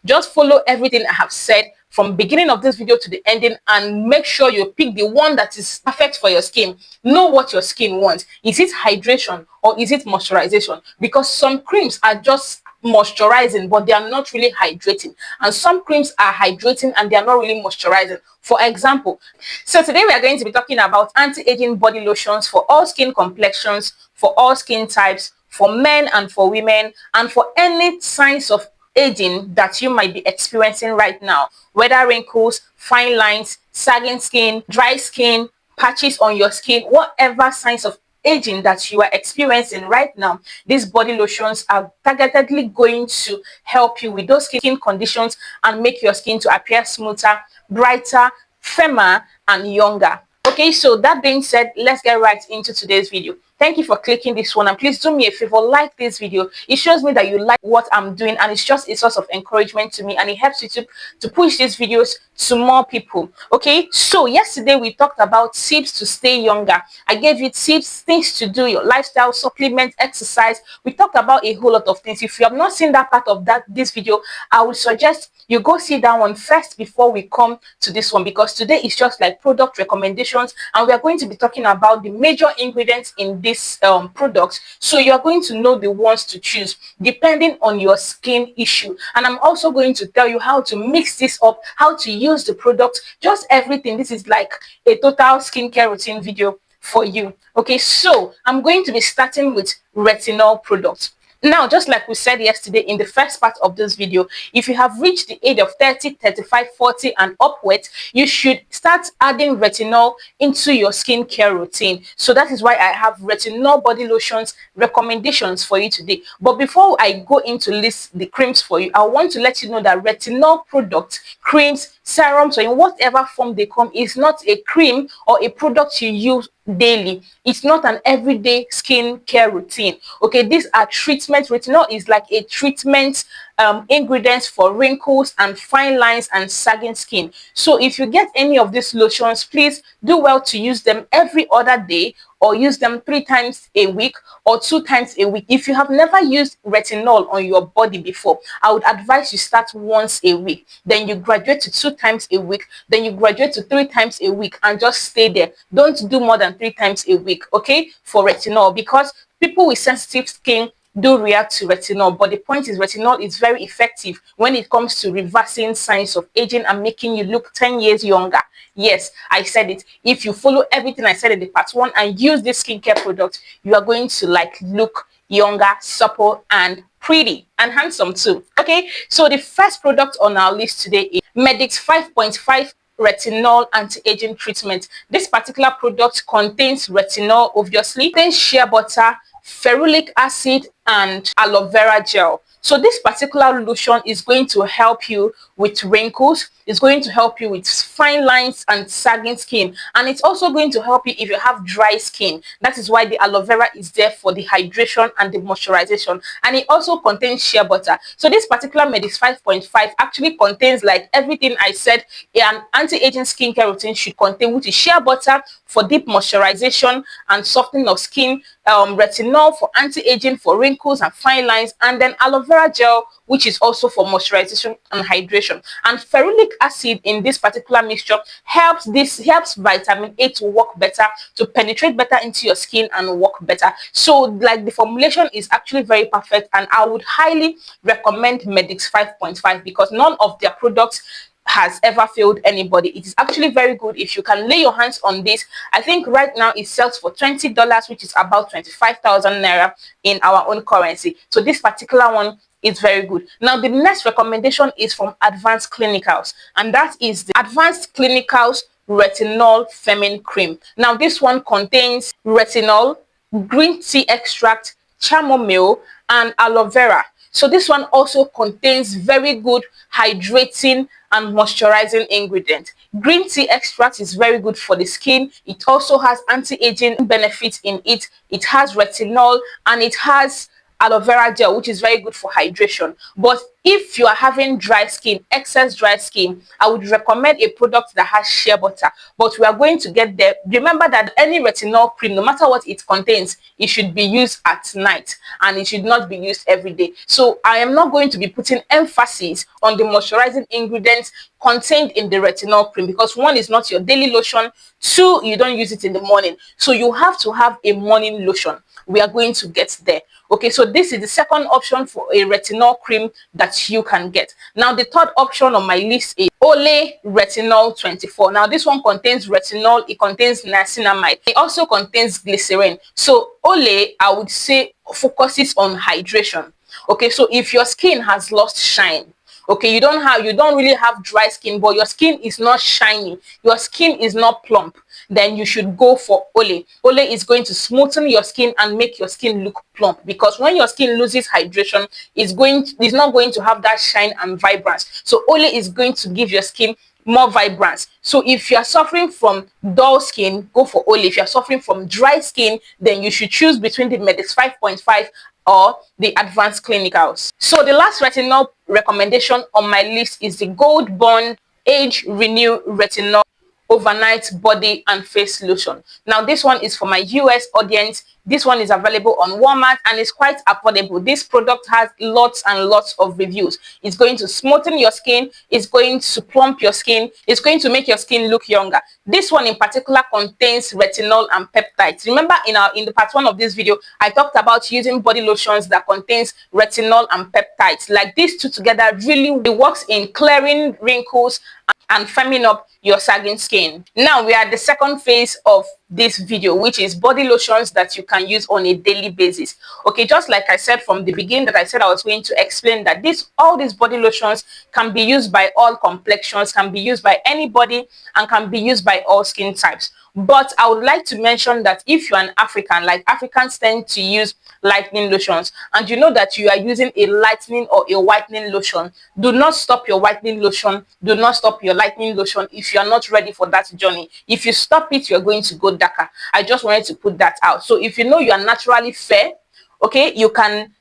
Just follow everything I have said from beginning of this video to the ending, and make sure you pick the one that is perfect for your skin. Know what your skin wants. Is it hydration or is it moisturization? Because some creams are just moisturizing but they are not really hydrating, and some creams are hydrating and they are not really moisturizing. For example, so today we are going to be talking about anti-aging body lotions for all skin complexions, for all skin types, for men and for women, and for any signs of aging that you might be experiencing right now, whether wrinkles, fine lines, sagging skin, dry skin, patches on your skin, whatever signs of aging that you are experiencing right now. These body lotions are targetedly going to help you with those skin conditions and make your skin to appear smoother, brighter, firmer, and younger. Okay, so that being said, let's get right into today's video. Thank you for clicking this one, and please do me a favor, like this video. It shows me that you like what I'm doing, and it's just a source of encouragement to me, and it helps YouTube to push these videos to more people. Okay, so yesterday we talked about tips to stay younger. I gave you tips, things to do, your lifestyle, supplement, exercise. We talked about a whole lot of things. If you have not seen that part of this video, I would suggest you go see that one first before we come to this one, because today is just like product recommendations, and we are going to be talking about the major ingredients in this product, so you are going to know the ones to choose depending on your skin issue. And I'm also going to tell you how to mix this up, how to use the product, just everything. This is like a total skincare routine video for you. Okay, so I'm going to be starting with retinol products. Now, just like we said yesterday in the first part of this video, if you have reached the age of 30, 35, 40 and upwards, you should start adding retinol into your skincare routine. So that is why I have retinol body lotions recommendations for you today. But before I go into list the creams for you, I want to let you know that retinol products, creams, serums, or in whatever form they come, is not a cream or a product you use daily. It's not an everyday skincare routine. Okay, these are treatment. Retinol is like a treatment ingredients for wrinkles and fine lines and sagging skin. So if you get any of these lotions, please do well to use them every other day, or use them 3 times a week or 2 times a week. If you have never used retinol on your body before, I would advise you start once a week, then you graduate to 2 times a week, then you graduate to 3 times a week, and just stay there. Don't do more than 3 times a week, okay, for retinol, because people with sensitive skin do react to retinol. But the point is, retinol is very effective when it comes to reversing signs of aging and making you look 10 years younger. Yes, I said it. If you follow everything I said in the part 1 and use this skincare product, you are going to like look younger, supple, and pretty and handsome too. Okay, so the first product on our list today is Medix 5.5 retinol anti-aging treatment. This particular product contains retinol, obviously, then shea butter, ferulic acid, and aloe vera gel. So this particular lotion is going to help you with wrinkles. It's going to help you with fine lines and sagging skin, and it's also going to help you if you have dry skin. That is why the aloe vera is there for the hydration and the moisturization, and it also contains shea butter. So this particular Medix 5.5 actually contains like everything I said an anti-aging skincare routine should contain, which is shea butter for deep moisturization and softening of skin, retinol for anti-aging for wrinkles and fine lines, and then aloe vera gel, which is also for moisturization and hydration. And ferulic acid in this particular mixture helps vitamin A to work better, to penetrate better into your skin and work better. So like the formulation is actually very perfect, and I would highly recommend Medix 5.5 because none of their products has ever failed anybody. It is actually very good. If you can lay your hands on this, I think right now it sells for $20, which is about 25,000 naira in our own currency. So this particular one is very good. Now the next recommendation is from Advanced Clinicals, and that is the Advanced Clinicals Retinol Femin Cream. Now this one contains retinol, green tea extract, chamomile, and aloe vera. So this one also contains very good hydrating and moisturizing ingredient. Green tea extract is very good for the skin. It also has anti-aging benefits in it. It has retinol and it has aloe vera gel, which is very good for hydration. But if you are having dry skin, excess dry skin, I would recommend a product that has shea butter, but we are going to get there. Remember that any retinol cream, no matter what it contains, it should be used at night and it should not be used every day. So I am not going to be putting emphasis on the moisturizing ingredients contained in the retinol cream, because one, is not your daily lotion, two, you don't use it in the morning, so you have to have a morning lotion. We are going to get there. Okay, so this is the second option for a retinol cream that you can get. Now the third option on my list is Olay Retinol 24. Now this one contains retinol, it contains niacinamide, it also contains glycerin. So Olay, I would say, focuses on hydration. Okay, so if your skin has lost shine, okay, you don't really have dry skin, but your skin is not shiny, your skin is not plump, then you should go for Olay. Olay is going to smoothen your skin and make your skin look plump, because when your skin loses hydration, it's not going to have that shine and vibrance. So Olay is going to give your skin more vibrance. So if you are suffering from dull skin, go for Olay. If you are suffering from dry skin, then you should choose between the Medix 5.5 or the advanced clinicals. So the last retinol recommendation on my list is the goldbond age renew retinol overnight body and face lotion. Now this one is for my US audience. This one is available on Walmart and it's quite affordable. This product has lots and lots of reviews. It's going to smoothen your skin, it's going to plump your skin, it's going to make your skin look younger. This one in particular contains retinol and peptides. Remember in the part one of this video, I talked about using body lotions that contains retinol and peptides. Like these two together really works in clearing wrinkles and firming up your sagging skin. Now we are at the second phase of this video, which is body lotions that you can use on a daily basis. Okay, just like I said from the beginning, that I said I was going to explain that all these body lotions can be used by all complexions, can be used by anybody, and can be used by all skin types. But I would like to mention that if you're an African, like Africans tend to use lightening lotions, and you know that you are using a lightening or a whitening lotion, do not stop your whitening lotion, do not stop your lightening lotion if you are not ready for that journey. If you stop it, you're going to go darker. I just wanted to put that out. So if you know you are naturally fair, okay, you can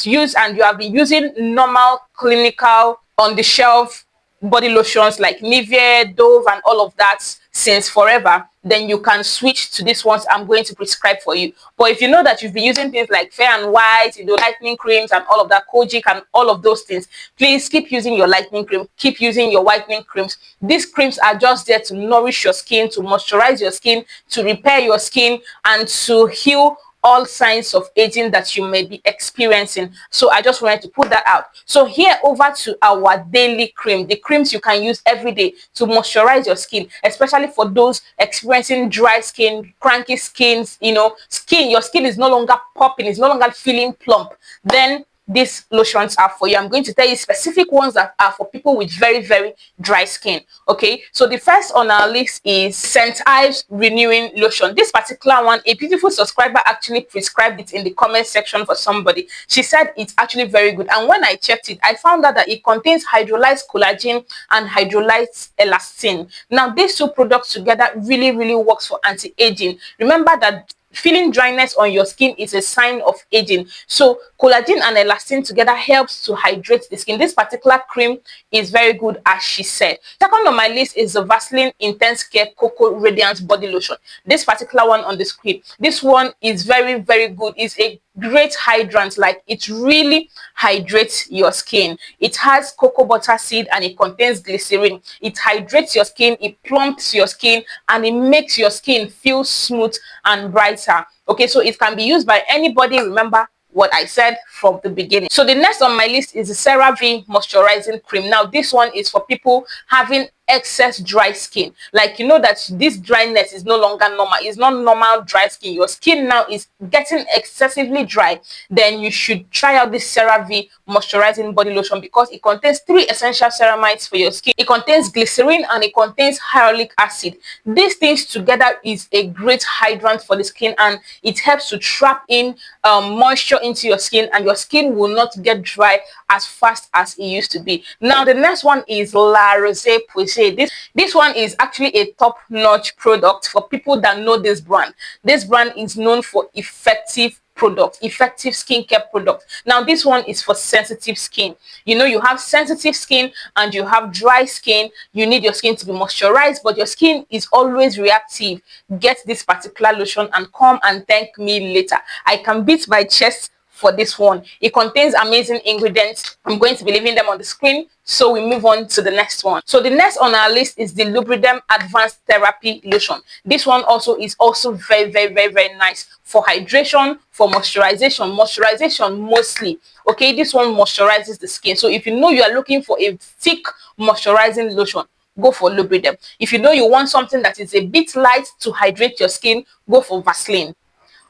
use, and you have been using normal clinical on the shelf body lotions like Nivea, Dove, and all of that since forever, then you can switch to these ones I'm going to prescribe for you. But if you know that you've been using things like Fair and White, lightening creams and all of that, Kojic and all of those things, please keep using your lightening cream, keep using your whitening creams. These creams are just there to nourish your skin, to moisturize your skin, to repair your skin, and to heal all signs of aging that you may be experiencing. So I just wanted to put that out. So here, over to our daily cream, the creams you can use every day to moisturize your skin, especially for those experiencing dry skin, cranky skins, your skin is no longer popping, it's no longer feeling plump. Then these lotions are for you. I'm going to tell you specific ones that are for people with very, very dry skin. Okay, so the first on our list is St. Ives Renewing Lotion. This particular one, a beautiful subscriber actually prescribed it in the comment section for somebody. She said it's actually very good, and when I checked it, I found out that it contains hydrolyzed collagen and hydrolyzed elastin. Now these two products together really, really works for anti-aging. Remember that feeling dryness on your skin is a sign of aging. So collagen and elastin together helps to hydrate the skin. This particular cream is very good, as she said. Second on my list is the Vaseline Intense Care Cocoa Radiance Body Lotion. This particular one on the screen, this one is very, very good. It's a great hydrant. Like, it really hydrates your skin. It has cocoa butter seed and it contains glycerin. It hydrates your skin, it plumps your skin, and it makes your skin feel smooth and brighter. Okay, so it can be used by anybody. Remember what I said from the beginning. So the next on my list is the CeraVe moisturizing cream. Now this one is for people having excess dry skin. Like, you know that this dryness is no longer normal. It's not normal dry skin. Your skin now is getting excessively dry. Then you should try out this CeraVe moisturizing body lotion, because it contains 3 essential ceramides for your skin. It contains glycerin and it contains hydraulic acid. These things together is a great hydrant for the skin, and it helps to trap in moisture into your skin, and your skin will not get dry as fast as it used to be. Now the next one is La Roche Posay. posay. This one is actually a top-notch product for people that know this brand. This brand is known for effective skincare product. Now this one is for sensitive skin. You know, you have sensitive skin and you have dry skin. You need your skin to be moisturized, but your skin is always reactive. Get this particular lotion and come and thank me later. I can beat my chest for this one. It contains amazing ingredients. I'm going to be leaving them on the screen, so we move on to the next one. So the next on our list is the Lubriderm Advanced Therapy Lotion. This one also is very nice for hydration, for moisturization mostly. Okay, this one moisturizes the skin. So if you know you are looking for a thick moisturizing lotion, go for Lubriderm. If you know you want something that is a bit light to hydrate your skin, go for Vaseline.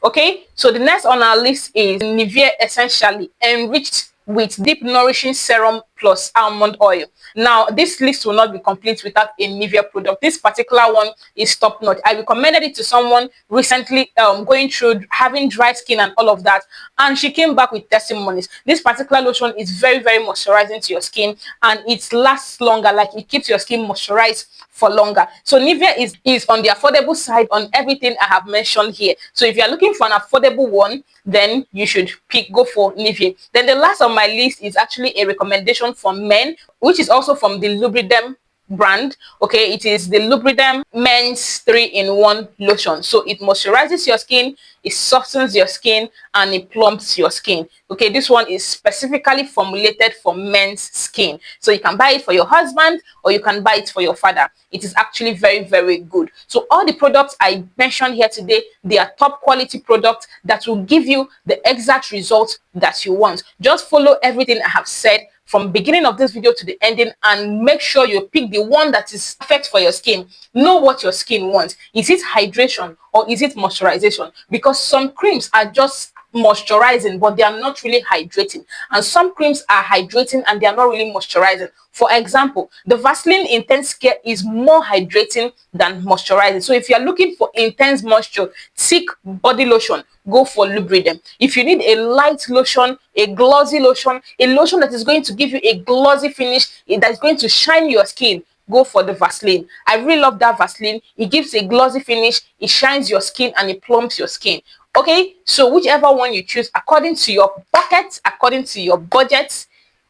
Okay, so the next on our list is Nivea Essentially Enriched with Deep Nourishing Serum plus Almond Oil. Now, this list will not be complete without a Nivea product. This particular one is top notch. I recommended it to someone recently going through having dry skin and all of that, and she came back with testimonies. This particular lotion is very moisturizing to your skin, and it lasts longer. Like, it keeps your skin moisturized for longer. So Nivea is on the affordable side on everything I have mentioned here. So if you are looking for an affordable one, then you should go for Nivea. Then the last on my list is actually a recommendation for men, which is also from the Lubriderm brand. Okay, it is the Lubriderm Men's 3-in-1 lotion. So it moisturizes your skin, it softens your skin, and it plumps your skin. Okay, this one is specifically formulated for men's skin. So you can buy it for your husband or you can buy it for your father. It is actually very good. So all the products I mentioned here today, they are top quality products that will give you the exact result that you want. Just follow everything I have said from beginning of this video to the ending and make sure you pick the one that is perfect for your skin. Know what your skin wants. Is it hydration or is it moisturization? Because some creams are just moisturizing but they are not really hydrating, and some creams are hydrating and they are not really moisturizing. For example, the Vaseline Intense Care is more hydrating than moisturizing. So if you are looking for intense moisture, thick body lotion, go for Lubriderm. If you need a light lotion, a glossy lotion, a lotion that is going to give you a glossy finish, that is going to shine your skin, go for the Vaseline. I really love that Vaseline. It gives a glossy finish, it shines your skin, and it plumps your skin. Okay, so whichever one you choose, according to your pocket, according to your budget,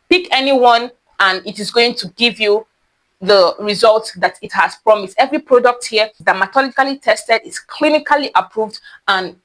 pick any one and it is going to give you the results that it has promised. Every product here is dermatologically tested, is clinically approved, and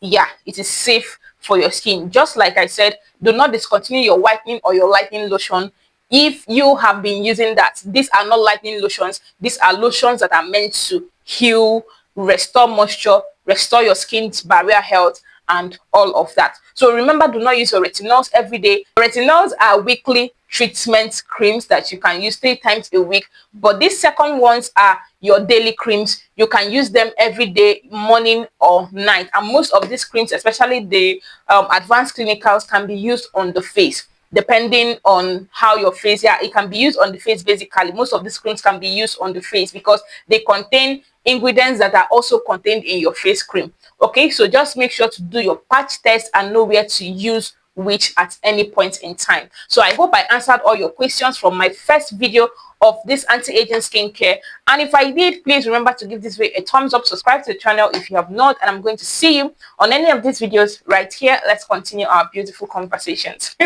yeah, it is safe for your skin. Just like I said, do not discontinue your whitening or your lightening lotion if you have been using that. These are not lightening lotions. These are lotions that are meant to heal, restore moisture, restore your skin's barrier health, and all of that. So remember, do not use your retinols every day. Retinols are weekly treatment creams that you can use 3 times a week, but these second ones are your daily creams. You can use them every day, morning or night, and most of these creams, especially the advanced clinicals, can be used on the face depending on how your face. Yeah, it can be used on the face. Basically, most of these creams can be used on the face because they contain ingredients that are also contained in your face cream. Okay, so just make sure to do your patch test and know where to use which at any point in time. So I hope I answered all your questions from my first video of this anti-aging skincare, and if I did, please remember to give this video a thumbs up, subscribe to the channel if you have not, and I'm going to see you on any of these videos right here. Let's continue our beautiful conversations.